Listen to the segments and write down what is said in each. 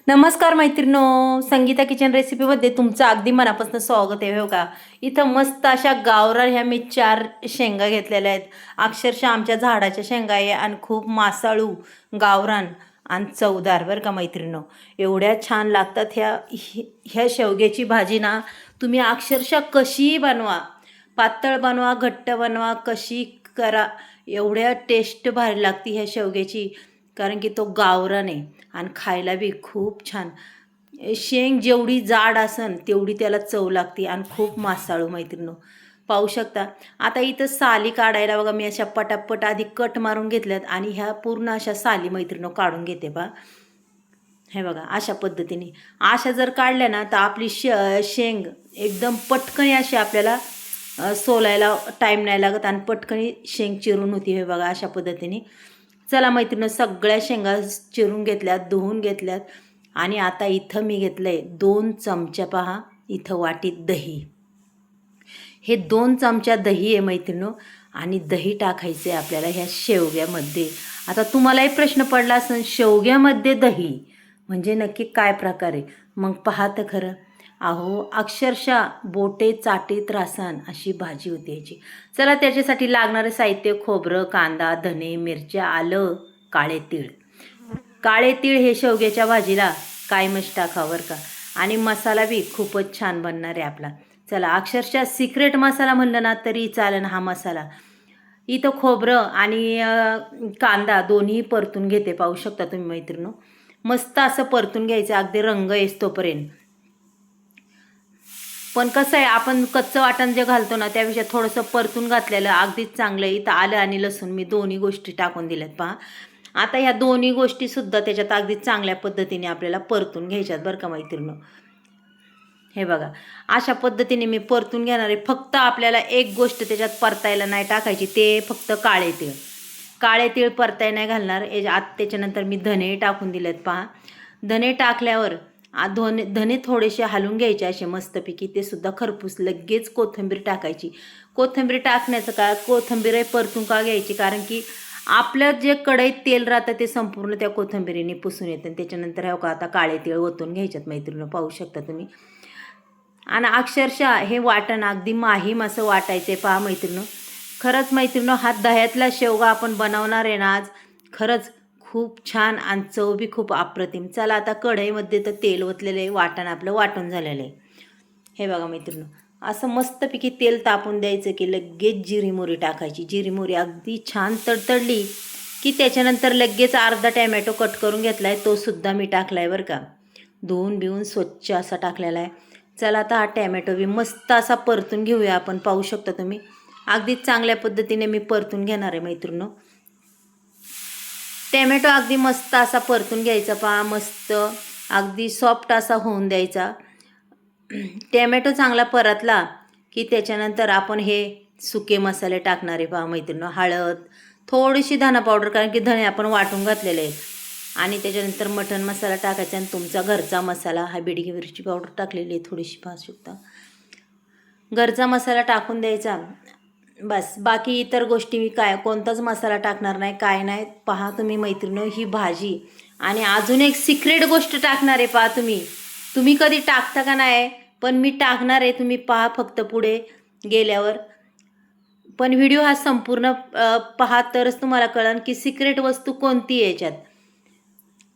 नमस्कार मैत्रिणो, संगीता किचन रेसिपीमध्ये तुमचं अगदी मनापासून स्वागत आहे. हो का, इथं मस्त अशा गावरान ह्या मी 4 शेंगा घेतलेल्या आहेत. अक्षरशः आमच्या झाडाच्या शेंगा आहे आणि खूप मासाळू, गावरान आणि चवदार बरं का मैत्रिणो. एवढ्या छान लागतात ह्या शेवग्याची भाजी ना. तुम्ही अक्षरशः कशीही बनवा, पातळ बनवा, घट्ट बनवा, कशी करा, एवढ्या टेस्ट भारी लागते ह्या शेवग्याची. कारण की तो गावरान आहे आणि खायला बी खूप छान. शेंग जेवढी जाड असन तेवढी त्याला चव लागते आणि खूप मासाळू मैत्रिणो. पाहू शकता. आता इथं साली काढायला बघा मी अशा पटापट आधी कट मारून घेतल्यात आणि ह्या पूर्ण अशा साली मैत्रिणो काढून घेते बा. हे बघा अशा पद्धतीने अशा जर काढल्या ना तर आपली शेंग एकदम पटकन अशी आपल्याला सोलायला टाईम नाही लागत आणि पटकन शेंग चिरून होती. हे बघा अशा पद्धतीने. चला मैत्रिणी, सगळ्या शेंगा चिरून घेतल्यात, धुवून घेतल्यात आणि आता इथं मी घेतलं आहे 2 चमच्या. पहा इथं वाटीत दही. हे 2 चमच्या दही आहे मैत्रिणो आणि दही टाकायचं आहे आपल्याला ह्या शेवग्यामध्ये. आता तुम्हालाही प्रश्न पडला असेल, शेवग्यामध्ये दही म्हणजे नक्की काय प्रकार आहे? मग पहा तर खरं. अहो अक्षरशः बोटे चाटीत रासान अशी भाजी होती याची. चला त्याच्यासाठी लागणारे साहित्य: खोबरं, कांदा, धने, मिरच्या, आलं, काळे तीळ. काळे तीळ हे शेवग्याच्या भाजीला कायमच टाकावर का. आणि मसाला बी खूपच छान बनणार आहे आपला. चला, अक्षरशः सिक्रेट मसाला म्हणलं ना तरी चालेल हा मसाला. इथं खोबरं आणि कांदा दोन्ही परतून घेते. पाहू शकता तुम्ही मैत्रिणो. मस्त असं परतून घ्यायचं अगदी रंग येतोपर्यंत. पण कसं आहे, आपण कच्चं वाटण जे घालतो ना त्यापेक्षा थोडंसं परतून घातलेलं अगदीच चांगलं. इथं आलं आणि लसूण मी दोन्ही गोष्टी टाकून दिल्यात पहा. आता ह्या दोन्ही गोष्टीसुद्धा त्याच्यात अगदी चांगल्या पद्धतीने आपल्याला परतून घ्यायच्यात बरं का मैत्रिणींनो. हे बघा अशा पद्धतीने मी परतून घेणार आहे. फक्त आपल्याला एक गोष्ट त्याच्यात परतायला नाही टाकायची, ते फक्त काळे तीळ. काळे तीळ परताय नाही घालणार. त्याच्यानंतर मी धने टाकून दिलेत पहा. धने टाकल्यावर धने थोडेसे हलवून घ्यायचे असे मस्तपैकी. ते सुद्धा खरपूस. लगेच कोथिंबीर टाकायची. कोथिंबीर टाकण्याचं का, कोथिंबीर परतून का घ्यायची, कारण की आपलं जे कढईत तेल राहतं ते संपूर्ण त्या कोथिंबीरीने पुसून येतं. त्याच्यानंतर हो का आता काळे तीळ ओतून घ्यायच्यात मैत्रिणी. पाहू शकता तुम्ही. आणि अक्षरशः हे वाटण अगदी माहीम असं वाटायचं आहे पहा मैत्रिणी. खरंच मैत्रिणी, हा दह्यातला शेवगा आपण बनवणार आहे ना आज, खरंच खूप छान आणि चव बी खूप अप्रतिम. चला आता कढईमध्ये तर तेल ओतलेलं आहे, वाटण आपलं वाटून झालेलं आहे. हे बघा मैत्रिणी, असं मस्तपैकी तेल तापून द्यायचं की लगेच जिरी मोहरी टाकायची. जिरी मोहरी अगदी छान तडतडली की त्याच्यानंतर लगेच अर्धा टॅमॅटो कट करून घेतला आहे, तो सुद्धा मी टाकला आहे बरं का. धुवून बिवून स्वच्छ असा टाकलेला आहे. चला आता हा टॅमॅटो बी मस्त असा परतून घेऊया आपण. पाहू शकता तुम्ही अगदी चांगल्या पद्धतीने मी परतून घेणार आहे मैत्रिणी. टॅमॅटो अगदी मस्त असा परतून घ्यायचा पहा. मस्त अगदी सॉफ्ट असा होऊन द्यायचा. टॅमॅटो चांगला परतला की त्याच्यानंतर आपण हे सुके मसाले टाकणार आहे पहा मैत्रिणी. हळद, थोडीशी धना पावडर, कारण की धणे आपण वाटून घातलेले आहे. आणि त्याच्यानंतर मटण मसाला टाकायचा आणि तुमचा घरचा मसाला, हा बेडगी मिरची पावडर टाकलेली आहे थोडीशी, पाहू शकता. घरचा मसाला टाकून द्यायचा बस. बाकी इतर गोष्टी मी कोणताच मसाला टाकणार नाही, काय नाही. पहा तुम्ही मैत्रिणी ही भाजी. आणि अजून एक सिक्रेट गोष्ट टाकणार आहे पहा. तुम्ही कधी टाकता का नाही, पण मी टाकणार आहे. तुम्ही पहा फक्त पुढे गेल्यावर. पण व्हिडिओ हा संपूर्ण पहा तरच तुम्हाला कळेल की सिक्रेट वस्तू कोणती आहे याच्यात.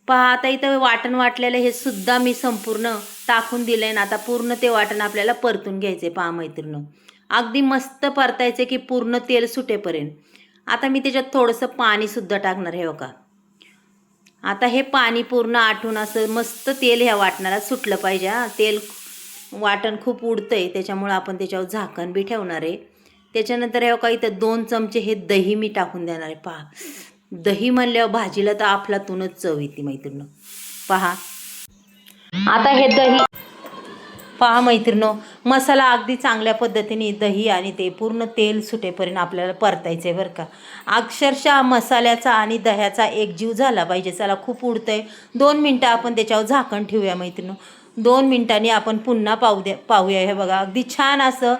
पहा आता इथं वाटण वाटलेलं हे सुद्धा मी संपूर्ण टाकून दिलं आहे ना. आता पूर्ण ते वाटण आपल्याला परतून घ्यायचं आहे पहा मैत्रिणी. अगदी मस्त परतायचं की पूर्ण तेल सुटेपर्यंत. आता मी त्याच्यात थोडंसं पाणीसुद्धा टाकणार आहे का. आता हे पाणी पूर्ण आटून असं मस्त तेल ह्या वाटणाला सुटलं पाहिजे. तेल वाटण खूप उडतं आहे, त्याच्यामुळं आपण त्याच्यावर झाकण बी ठेवणार आहे. त्याच्यानंतर हे का इथं 2 चमचे हे दही मी टाकून देणार आहे पहा. दही म्हणल्यावर भाजीला तर अफलातूनच चव येते मैत्रिणी. पहा आता हे दही पहा मैत्रिणो. मसाला अगदी चांगल्या पद्धतीने दही आणि ते पूर्ण तेल सुटेपर्यंत आपल्याला परतायचं आहे बरं का. अक्षरशः मसाल्याचा आणि दह्याचा एकजीव झाला पाहिजे. चला खूप उडतं आहे. 2 मिनटं आपण त्याच्यावर झाकण ठेवूया मैत्रिणो. 2 मिनटांनी आपण पुन्हा पाहूया. हे बघा अगदी छान असं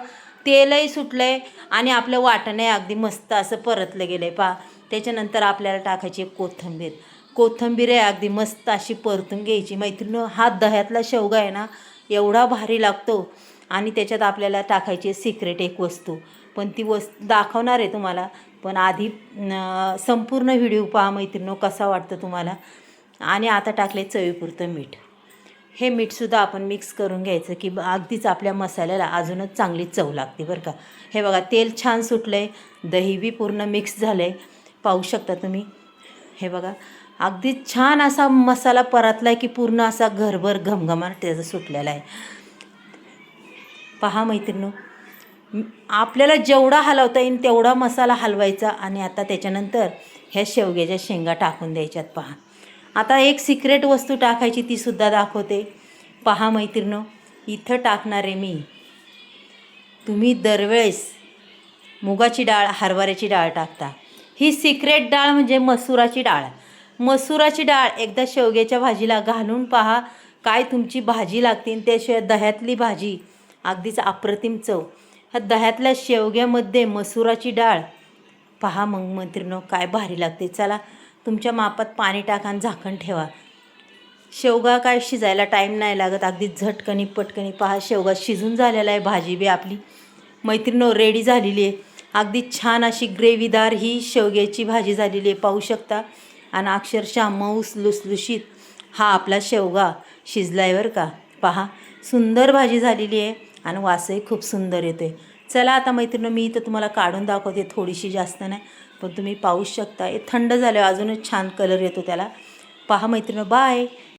तेलही सुटलं आहे आणि आपलं वाटणही अगदी मस्त असं परतलं गेलं आहे पहा. त्याच्यानंतर आपल्याला टाकायची कोथिंबीर. कोथिंबीर आहे अगदी मस्त अशी परतून घ्यायची. मैत्रिणी, हा दह्यातला शेवगा आहे ना, एवढा भारी लागतो. आणि त्याच्यात आपल्याला टाकायची सिक्रेट एक वस्तू, पण ती दाखवणार आहे तुम्हाला. पण आधी संपूर्ण व्हिडिओ पहा मैत्रिणी, कसा वाटतं तुम्हाला. आणि आता टाकले चवीपुरतं मीठ. हे मीठसुद्धा आपण मिक्स करून घ्यायचं की अगदीच आपल्या मसाल्याला अजूनच चांगली चव लागते बरं का. हे बघा, तेल छान सुटलं आहे, दही बी पूर्ण मिक्स झालं आहे, पाहू शकता तुम्ही. हे बघा, अगदी छान असा मसाला परतला आहे की पूर्ण असा घरभर घमघमाट त्याचा सुटलेला आहे. पहा मैत्रिणी, आपल्याला जेवढा हलवता येईल तेवढा मसाला हलवायचा. आणि आता त्याच्यानंतर ह्या शेवग्याच्या शेंगा टाकून द्यायच्यात. पहा, आता एक सिक्रेट वस्तू टाकायची, तीसुद्धा दाखवते. पहा मैत्रिणी, इथं टाकणार आहे मी. तुम्ही दरवेळेस मुगाची डाळ, हरभऱ्याची डाळ टाकता. ही सिक्रेट डाळ म्हणजे मसुराची डाळ. मसुराची डाळ एकदा शेवग्याच्या भाजीला घालून पहा, काय तुमची भाजी लागते. त्याशिवाय दह्यातली भाजी अगदीच अप्रतिम चव. ह्या दह्यातल्या शेवग्यामध्ये मसुराची डाळ, पहा मग मैत्रिणी काय भारी लागते. चला, तुमच्या मापात पाणी टाका आणि झाकण ठेवा. शेवगा काय शिजायला टाईम नाही लागत, अगदी झटकनी पटकनी. पहा, शेवगा शिजून झालेला आहे, भाजी बी आपली मैत्रिणी रेडी झालेली आहे. अगदी छान अशी ग्रेव्हीदार ही शेवग्याची भाजी झालेली आहे, पाहू शकता. आणि अक्षरशः मऊस लुसलुशीत हा आपला शेवगा शिजला आहे बरं का. पहा, सुंदर भाजी झालेली आहे आणि वासही खूप सुंदर येते. चला आता मैत्रिणी, मी इथं तुम्हाला काढून दाखवते, थोडीशी, जास्त नाही, पण तुम्ही पाहू शकता. हे थंड झाल्यावर अजूनच छान कलर येतो त्याला. पहा मैत्रिणी, बाय.